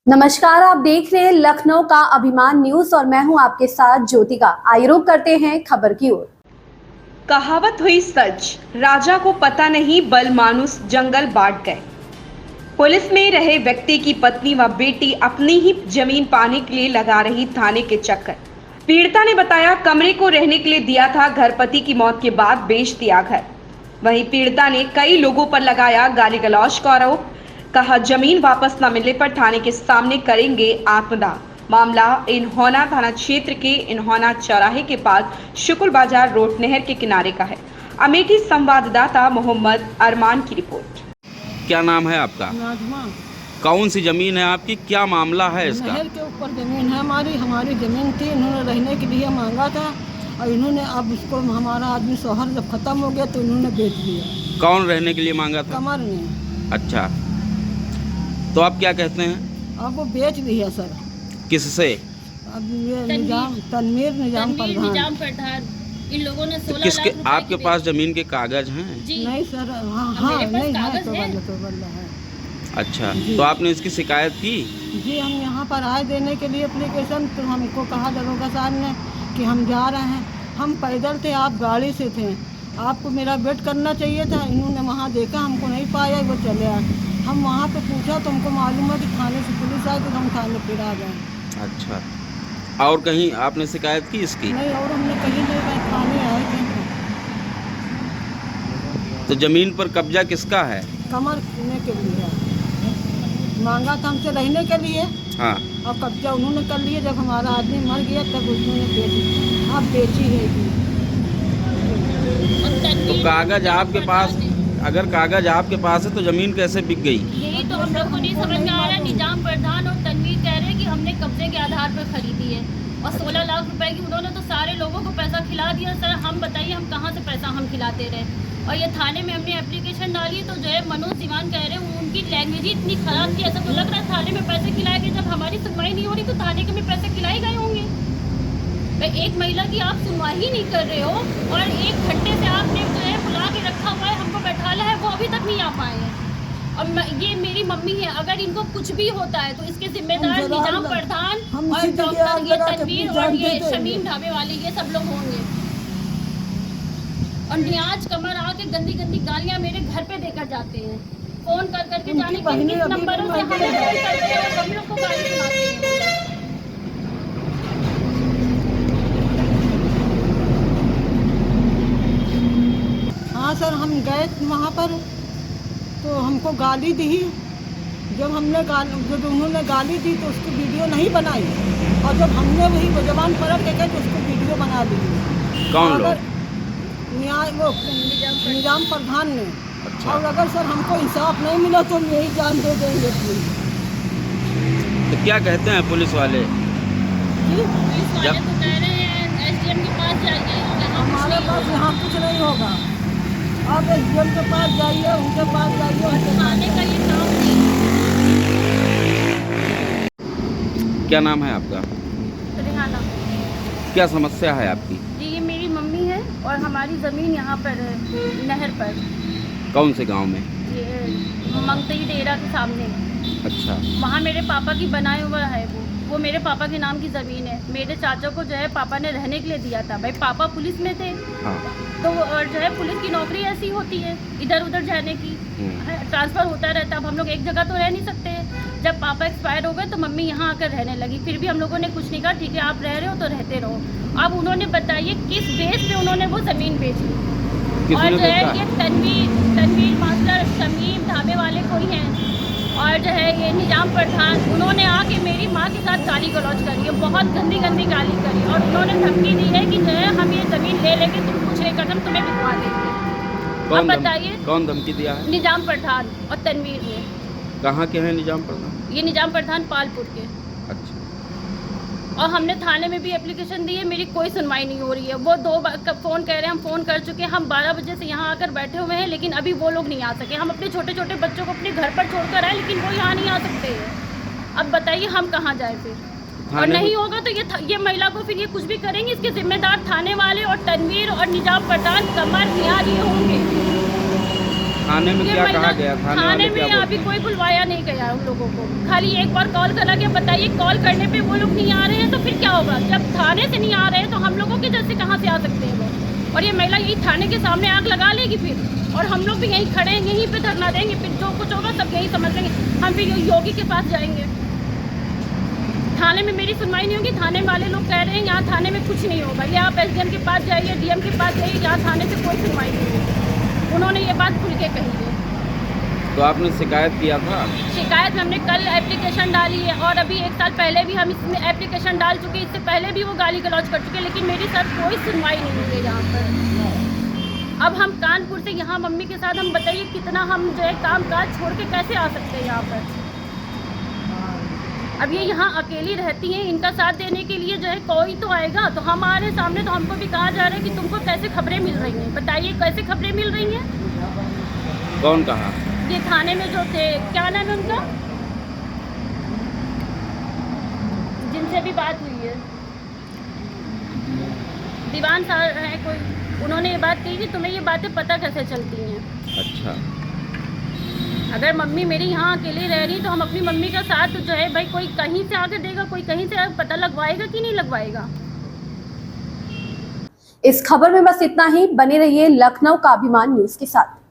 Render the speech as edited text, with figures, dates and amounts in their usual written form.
नमस्कार, आप देख रहे हैं लखनऊ का अभिमान न्यूज और मैं हूं आपके साथ ज्योतिका। आइए रुक करते हैं खबर की ओर। कहावत हुई सच, राजा को पता नहीं बल मानुस जंगल बांट गए। पुलिस में रहे व्यक्ति की पत्नी व बेटी अपनी ही जमीन पाने के लिए लगा रही थाने के चक्कर। पीड़िता ने बताया, कमरे को रहने के लिए दिया था, घर पति की मौत के बाद बेच दिया घर। वहीं पीड़िता ने कई लोगों पर लगाया गाली गलौज का आरोप। कहा, जमीन वापस न मिलने पर थाने के सामने करेंगे आत्मदाह। मामला इन्होना थाना क्षेत्र के इन्होना चौराहे के पास शुक्र बाजार रोड नहर के किनारे का है। अमेठी संवाददाता मोहम्मद अरमान की रिपोर्ट। क्या नाम है आपका? नाजमा। कौन सी जमीन है आपकी? क्या मामला है इसका? नहर के ऊपर जमीन है हमारी जमीन थी। इन्होंने रहने के लिए मांगा था और इन्होंने अब उसको हमारा आदमी शौहर जब खत्म हो गया तो इन्होंने बेच दिया। कौन रहने के लिए मांगा था? कमर ने। अच्छा, तो आप क्या कहते हैं? अब वो बेच दिया सर। किससे? अब ये तनवीर निजाम प्रधान इन लोगों ने 16 किसके? लाख रुपए आपके पास जमीन के कागज हैं? नहीं सर। हाँ मेरे पास नहीं है कागज तो है। अच्छा, तो आपने इसकी शिकायत की? जी, हम यहाँ पर आए देने के लिए एप्लीकेशन, तो हमको कहा दरोगा साहब ने कि हम जा रहे हैं। हम पैदल थे, आप गाड़ी से थे, आपको मेरा वेट करना चाहिए था। इन्होंने वहाँ देखा, हमको नहीं पाया, वो चले आए। हम वहाँ पे पूछा तो हमको मालूम है कि थाने से पुलिस आई, तो हम थाने फिर आ गए। अच्छा, और कहीं आपने शिकायत की इसकी? नहीं, और हमने कहीं नहीं गए, थाने आए थे। तो जमीन पर कब्जा किसका है? कमर करने के लिए मांगा था हमसे, रहने के लिए। हाँ, और कब्जा उन्होंने कर लिया। जब हमारा आदमी मर गया तब उन्होंने बेची। अब बेची है। तो कागज आपके पास, अगर कागज आपके पास है तो जमीन कैसे बिक गई? यही तो हम लोग को नहीं समझ में आ रहा है। निजाम प्रधान और तनवीर कह रहे हैं कि हमने कब्जे के आधार पर खरीदी है और 16 लाख रुपए की उन्होंने तो सारे लोगों को पैसा खिला दिया। सर हम बताइए, हम कहाँ से पैसा हम खिलाते रहे? और ये थाने में हमने एप्लीकेशन डाली तो जो है मनोज दीवान कह रहे हैं उनकी लैंग्वेज ही इतनी खराब थी, ऐसा तो लग रहा है थाने में पैसे खिलाए गए। जब हमारी सुनवाई नहीं हो रही तो थाने के में पैसे खिलाए गए होंगे। एक महिला की आप सुनवाई ही नहीं कर रहे हो और 1 घंटे से आपने जो है बुला के रखा हुआ है, हमको बैठाला है, वो अभी तक नहीं आ पाए हैं। और ये मेरी मम्मी है, अगर इनको कुछ भी होता है तो इसके जिम्मेदार निजाम प्रधान और डॉक्टर ये तनवीर और ये शमीम ढाबे वाले, ये सब लोग होंगे। और नियाज कमर आके गंदी गंदी गालियां मेरे घर पे देकर जाते हैं। फोन कर करके जाने किन नंबरों से हमें फोन करते हैं और हम लोग को गाली सुनाते हैं। हाँ सर, हम गए वहाँ पर तो हमको गाली दी। जब उन्होंने गाली दी तो उसकी वीडियो नहीं बनाई और जब हमने वही जबान पलट के कहे तो उसको वीडियो बना दी। कौन लोग? निजाम प्रधान ने। अच्छा। और अगर सर हमको इंसाफ नहीं मिला तो हम यही जान दे देंगे। तो क्या कहते हैं पुलिस वाले? पुलिस वाले तो कह रहे हैं एसडीएम के पास जाइए, हमारे पास यहाँ कुछ नहीं होगा। आप एसडीएम के पास जाइए, उनके पास जाइए। थाने का ये काम नहीं। क्या नाम है आपका? रिहाना। क्या समस्या है आपकी? जी, ये मेरी मम्मी है और हमारी ज़मीन यहाँ पर है, नहर पर। कौन से गांव में? ये मंगतई डेरा के सामने। अच्छा, वहाँ मेरे पापा की बनाए हुआ है वो मेरे पापा के नाम की ज़मीन है। मेरे चाचा को जो है पापा ने रहने के लिए दिया था। भाई पापा पुलिस में थे। हाँ, तो और जो है पुलिस की नौकरी ऐसी होती है, इधर उधर जाने की, ट्रांसफ़र होता रहता। अब हम लोग एक जगह तो रह नहीं सकते। जब पापा एक्सपायर हो गए तो मम्मी यहाँ आकर रहने लगी। फिर भी हम लोगों ने कुछ नहीं कहा, ठीक है आप रह रहे हो तो रहते रहो। अब उन्होंने बताइए किस बेस पे उन्होंने वो ज़मीन बेची। और जो है ये तनवीर मास्टर शमीम ढाबे वाले कोई हैं और जो है ये निजाम प्रधान, उन्होंने आके मेरी माँ के साथ गाली गलौज करी है, बहुत गंदी गंदी गाली करी और उन्होंने धमकी दी है कि जो है हम ये ज़मीन ले लेंगे, तुम पूछने कदम तुम्हें बिकवा देंगे। अब बताइए कौन धमकी दिया है? निजाम प्रधान और तनवीर ने। कहाँ के हैं निजाम प्रधान? ये निजाम प्रधान पालपुर के। अच्छा, और हमने थाने में भी एप्लीकेशन दी है, मेरी कोई सुनवाई नहीं हो रही है। वो 2 बार फ़ोन कह रहे हैं, हम फ़ोन कर चुके हैं। हम 12 बजे से यहाँ आकर बैठे हुए हैं लेकिन अभी वो लोग नहीं आ सके। हम अपने छोटे छोटे बच्चों को अपने घर पर छोड़कर आए लेकिन वो यहाँ नहीं आ सकते हैं। अब बताइए हम कहाँ जाए फिर? और नहीं होगा तो ये महिला को फिर ये कुछ भी करेंगे, इसके जिम्मेदार थाने वाले और तनवीर और निजाम प्रधान कमर नियाज ये होंगे। थाने में ये क्या महिला- कहा गया? थाने थाने वाले में क्या अभी बोलते कोई बुलवाया नहीं गया उन लोगों को। खाली एक बार कॉल करा के बताइए, कॉल करने पे वो लोग नहीं आ रहे हैं तो फिर क्या होगा? जब थाने से नहीं आ रहे हैं तो हम लोगों के जैसे कहाँ से आ सकते हैं वो? और ये महिला यही थाने के सामने आग लगा लेगी फिर, और हम लोग भी यहीं खड़े हैं, यहीं पे धरना देंगे, फिर जो कुछ होगा सब यहीं समझ लेंगे। हम फिर योगी के पास जाएंगे। थाने में मेरी सुनवाई नहीं होगी। थाने वाले लोग कह रहे हैं यहाँ थाने में कुछ नहीं होगा, ये आप एसडीएम के पास जाइए, डीएम के पास जाइए, यहाँ थाने से कोई सुनवाई नहीं होगी। उन्होंने ये बात खुल के कही है। तो आपने शिकायत किया था? शिकायत में हमने कल एप्लीकेशन डाली है, और अभी 1 साल पहले भी हम इसमें एप्लीकेशन डाल चुके हैं। इससे पहले भी वो गाली गलौज कर चुके हैं, लेकिन मेरी सर कोई सुनवाई नहीं हुई है यहाँ पर। अब हम कानपुर से यहाँ मम्मी के साथ, हम बताइए कितना हम जो है काम काज छोड़ के कैसे आ सकते हैं यहाँ पर? अब ये यहाँ अकेली रहती हैं, इनका साथ देने के लिए जो है कोई तो आएगा। तो हमारे सामने तो हमको भी कहा जा रहा है कि तुमको कैसे खबरें मिल रही हैं, बताइए कैसे खबरें मिल रही हैं? कौन कहा? ये थाने में जो थे, क्या नाम है उनका, जिनसे भी बात हुई है, दीवान साहब है कोई, उन्होंने ये बात कही कि तुम्हें ये बातें पता कैसे चलती हैं। अच्छा, अगर मम्मी मेरी यहाँ अकेली रह रही तो हम अपनी मम्मी का साथ जो है भाई, कोई कहीं से आके देगा, कोई कहीं से पता लगवाएगा कि नहीं लगवाएगा। इस खबर में बस इतना ही। बने रहिए लखनऊ का अभिमान न्यूज के साथ।